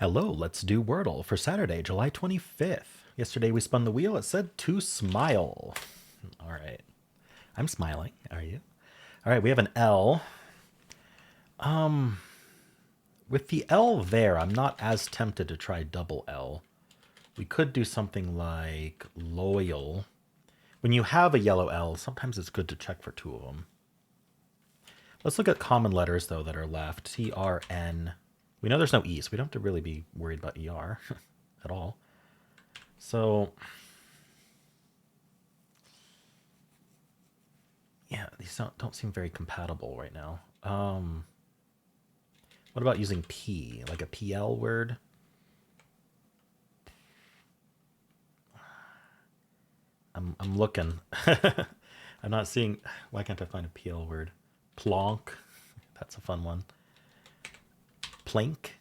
Hello, let's do Wordle for Saturday, July 25th. Yesterday we spun the wheel. It said to smile. All right. I'm smiling. Are you? All right, we have an L. With the L there, I'm not as tempted to try double L. We could do something like loyal. When you have a yellow L, sometimes it's good to check for two of them. Let's look at common letters, though, that are left. T-R-N. We know there's no E, so we don't have to really be worried about ER at all. So, yeah, these don't seem very compatible right now. What about using P, like a PL word? I'm looking. I'm not seeing. Why can't I find a PL word? Plonk. That's a fun one. Plank.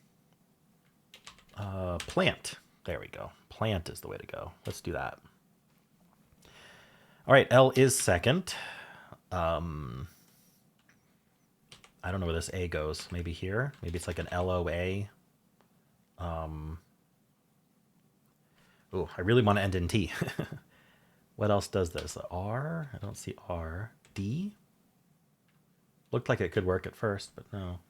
Plant. There we go. Plant is the way to go. Let's do that. All right, L is second. I don't know where this A goes. Maybe here. Maybe it's like an LOA. Oh, I really want to end in T. What else does this? R? I don't see R. D? Looked like it could work at first, but no.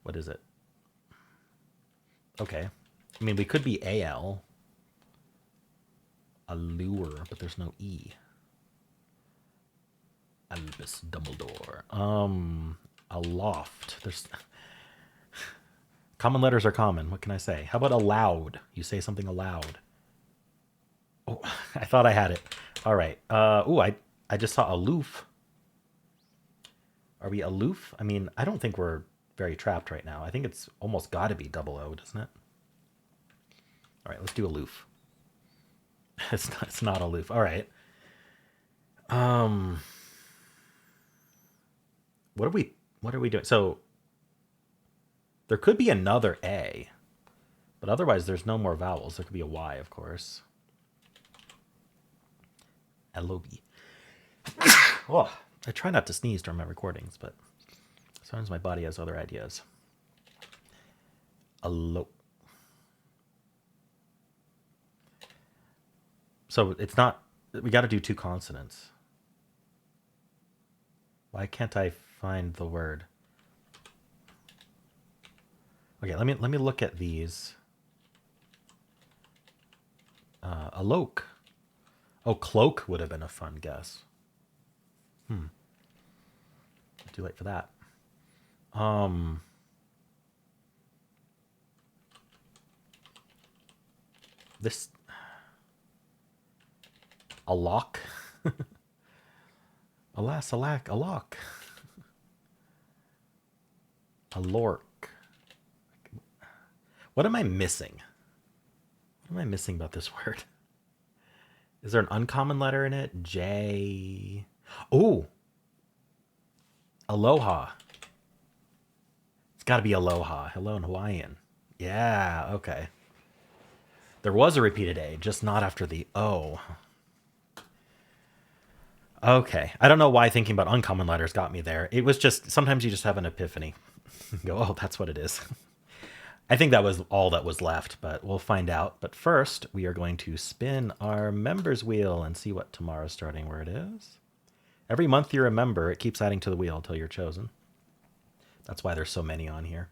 What is it? Okay. I mean, we could be AL. Allure, but there's no E. Albus Dumbledore. Aloft. There's common letters are common. What can I say? How about aloud? You say something aloud. Oh, I thought I had it. All right. I just saw aloof. Are we aloof? I mean, I don't think we're very trapped right now. I think it's almost got to be double O, doesn't it? All right, let's do aloof. It's not aloof. All right. What are we doing? So there could be another A, but otherwise there's no more vowels. There could be a Y, of course. L-O-B. Oh, I try not to sneeze during my recordings, but sometimes my body has other ideas. Alo. So it's not, we got to do two consonants. Why can't I find the word? Okay, let me look at these. Aloke. Oh, cloak would have been a fun guess. Too late for that. This a lock. Alas, alack, a lock. A lork. What am I missing? What am I missing about this word? Is there an uncommon letter in it? J. Oh, aloha. It's got to be aloha. Hello in Hawaiian. Yeah, okay. There was a repeated A, just not after the O. Okay. I don't know why thinking about uncommon letters got me there. It was just, sometimes you just have an epiphany. Go, oh, that's what it is. I think that was all that was left, but we'll find out. But first, we are going to spin our members wheel and see what tomorrow's starting word is. Every month you're a member, it keeps adding to the wheel until you're chosen. That's why there's so many on here.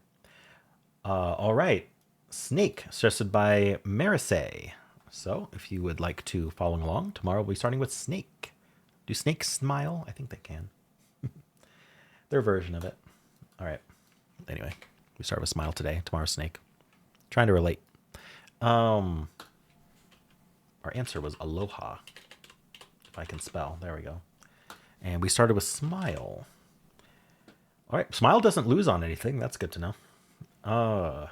All right. Snake, suggested by Marisay. So if you would like to follow along, tomorrow we'll be starting with snake. Do snakes smile? I think they can. Their version of it. All right. Anyway, we start with smile today. Tomorrow's snake. Trying to relate. Our answer was aloha. If I can spell. There we go. And we started with smile. All right. Smile doesn't lose on anything. That's good to know.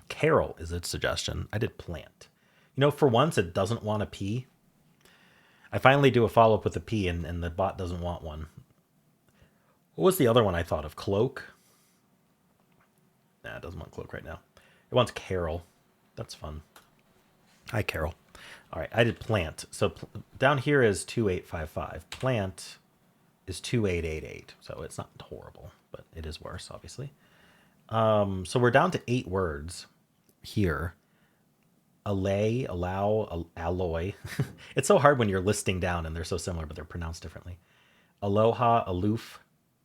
Carol is its suggestion. I did plant. You know, for once, it doesn't want a P. I finally do a follow-up with a P, and the bot doesn't want one. What was the other one I thought of? Cloak? Nah, it doesn't want cloak right now. It wants Carol. That's fun. Hi, Carol. All right, I did plant. So down here is 2855. Plant is 2888. So it's not horrible, but it is worse, obviously. So we're down to 8 words here. Allay, allow, alloy. It's so hard when you're listing down and they're so similar, but they're pronounced differently. Aloha, aloof,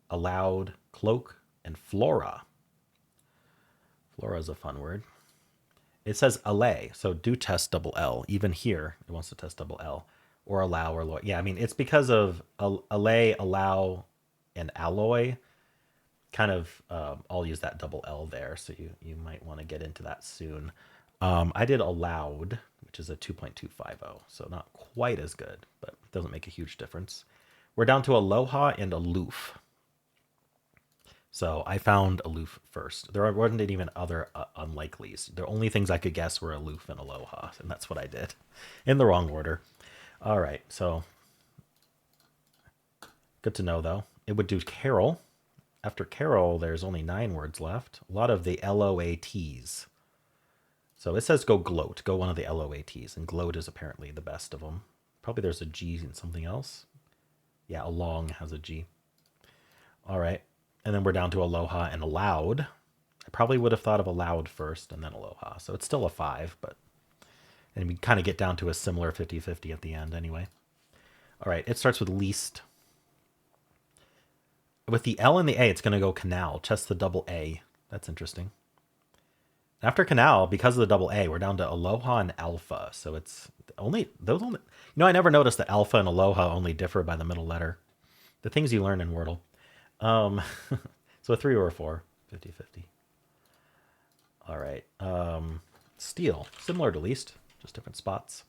allowed, cloak, and flora. Flora is a fun word. It says allay, so do test double L. Even here, it wants to test double L. Or allow or alloy. Yeah, I mean, it's because of allay, allow, and alloy. Kind of, I'll use that double L there, so you might want to get into that soon. I did allowed, which is a 2.250, so not quite as good, but it doesn't make a huge difference. We're down to aloha and aloof. So I found aloof first. There wasn't even other unlikelies. The only things I could guess were aloof and aloha, and that's what I did in the wrong order. All right, so good to know, though. It would do Carol. After Carol, there's only 9 words left. A lot of the LOATs. So it says go gloat. Go one of the LOATs. And gloat is apparently the best of them. Probably there's a G in something else. Yeah, along has a G. All right. And then we're down to aloha and allowed. I probably would have thought of allowed first and then aloha. So it's still a 5, but... And we kind of get down to a similar 50-50 at the end anyway. All right, it starts with least. With the L and the A, it's going to go canal. Test the double A. That's interesting. After canal, because of the double A, we're down to aloha and alpha. So it's only those only. You know, I never noticed that alpha and aloha only differ by the middle letter. The things you learn in Wordle. So a 3 or a 4, 50-50. All right. Steel, similar to least, just different spots.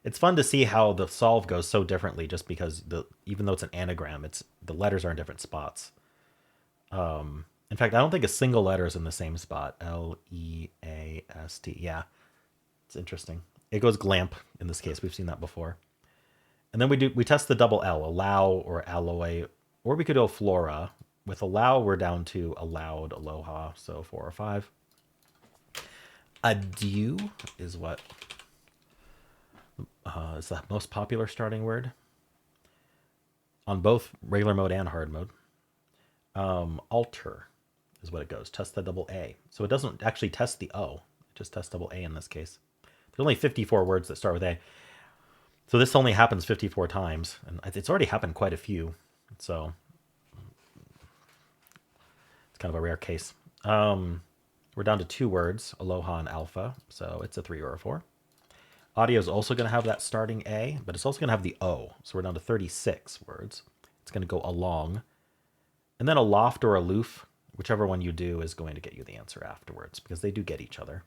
It's fun to see how the solve goes so differently, just because even though it's an anagram, the letters are in different spots. In fact, I don't think a single letter is in the same spot. Least. Yeah, it's interesting. It goes glamp in this case. We've seen that before. And then we test the double L, allow or alloy, or we could go flora. With allow, we're down to allowed, aloha, so 4 or 5. Adieu is what is the most popular starting word on both regular mode and hard mode. Alter is what it goes. Test the double A. So it doesn't actually test the O. It just tests double A in this case. There's only 54 words that start with A. So this only happens 54 times. And it's already happened quite a few. So it's kind of a rare case. We're down to 2 words, aloha and alpha. So it's a 3 or a 4. Audio is also going to have that starting A, but it's also going to have the O. So we're down to 36 words. It's going to go along. And then aloft or aloof, whichever one you do, is going to get you the answer afterwards, because they do get each other.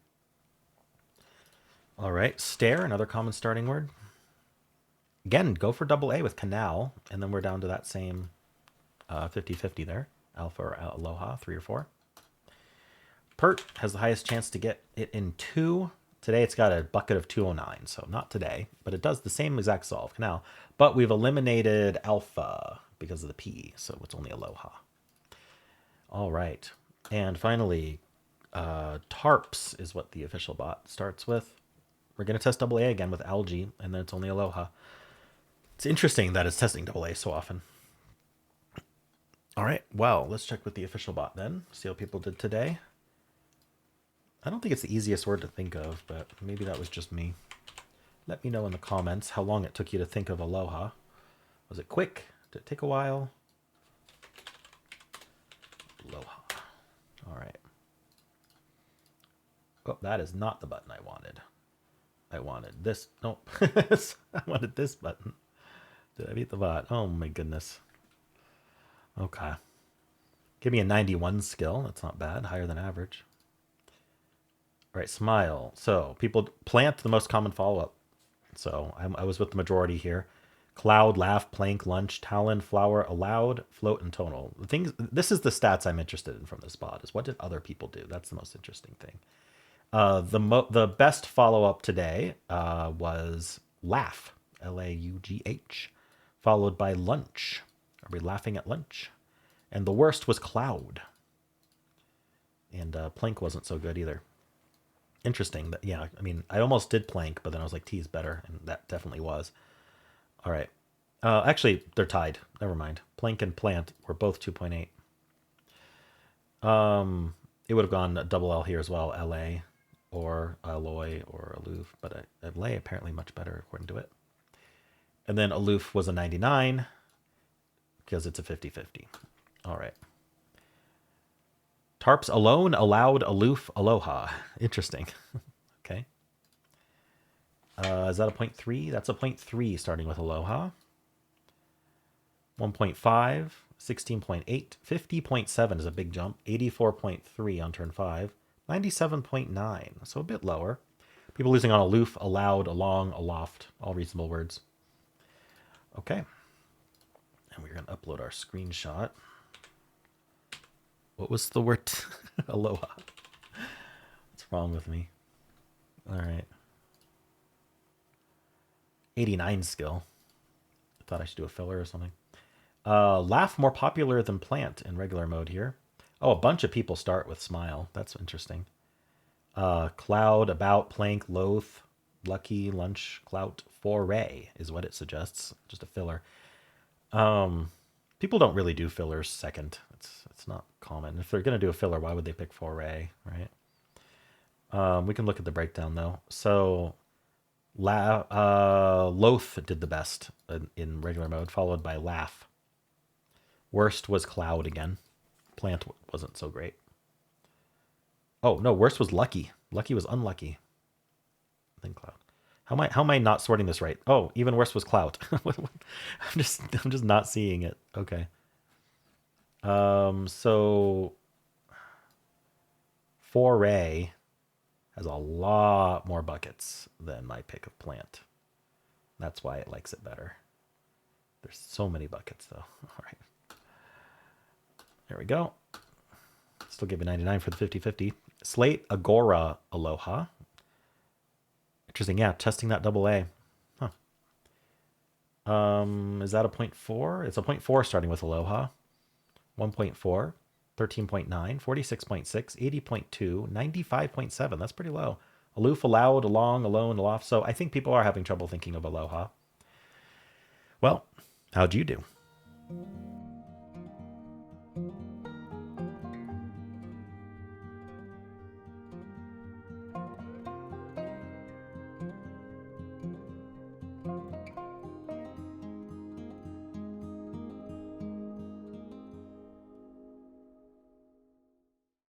All right, stare, another common starting word. Again, go for double A with canal, and then we're down to that same 50-50 there. Alpha or aloha, 3 or 4. Pert has the highest chance to get it in 2. Today it's got a bucket of 209, so not today, but it does the same exact solve, canal. But we've eliminated alpha because of the P, so it's only aloha. All right, and finally, tarps is what the official bot starts with. We're going to test double A again with algae, and then it's only aloha. It's interesting that it's testing double A so often. All right, well, let's check with the official bot then, see how people did today. I don't think it's the easiest word to think of, but maybe that was just me. Let me know in the comments how long it took you to think of aloha. Was it quick? Did it take a while? Aloha. All right. Oh, that is not the button I wanted. I wanted this. Nope. I wanted this button. Did I beat the bot? Oh my goodness. Okay. Give me a 91 skill. That's not bad. Higher than average. All right, smile. So people plant the most common follow-up. So I was with the majority here. Cloud, laugh, plank, lunch, talon, flower, allowed, float, and tonal. The things. This is the stats I'm interested in from this bot. Is what did other people do? That's the most interesting thing. The best follow-up today was laugh, Laugh, followed by lunch. Are we laughing at lunch? And the worst was cloud. And plank wasn't so good either. Interesting. Yeah, I mean, I almost did plank, but then I was like, T is better, and that definitely was. All right. Actually, they're tied. Never mind. Plank and plant were both 2.8. It would have gone double L here as well, LA or alloy or aloof, but LA apparently much better according to it. And then aloof was a 99 because it's a 50-50. All right. Tarps alone, allowed, aloof, aloha. Interesting. Okay. Is that a 0.3? That's a 0.3 starting with aloha. 1.5, 16.8, 50.7 is a big jump. 84.3 on turn 5. 97.9, so a bit lower. People losing on aloof, allowed, along, aloft, all reasonable words. Okay. And we're going to upload our screenshot. What was the word? Aloha. What's wrong with me? All right. 89 skill. I thought I should do a filler or something. Laugh more popular than plant in regular mode here. Oh, a bunch of people start with smile. That's interesting. Cloud, about, plank, loath, lucky, lunch, clout, foray is what it suggests. Just a filler. People don't really do fillers second. It's not common. If they're going to do a filler, why would they pick foray, right? We can look at the breakdown though. So loath did the best in regular mode, followed by laugh. Worst was cloud again. Plant wasn't so great. Oh no, worst was lucky. Lucky was unlucky. Then cloud. How am I not sorting this right? Oh, even worse was clout. I'm just not seeing it. Okay. So foray has a lot more buckets than my pick of plant. That's why it likes it better. There's so many buckets though. All right. There we go. Still give you 99 for the 50-50. Slate, Agora, Aloha. Interesting. Yeah, testing that double A. Huh. Is that a 0.4? It's a 0.4 starting with Aloha. 1.4, 13.9, 46.6, 80.2, 95.7. That's pretty low. Aloof, allowed, along, alone, aloft. So I think people are having trouble thinking of Aloha. Well, how'd you do?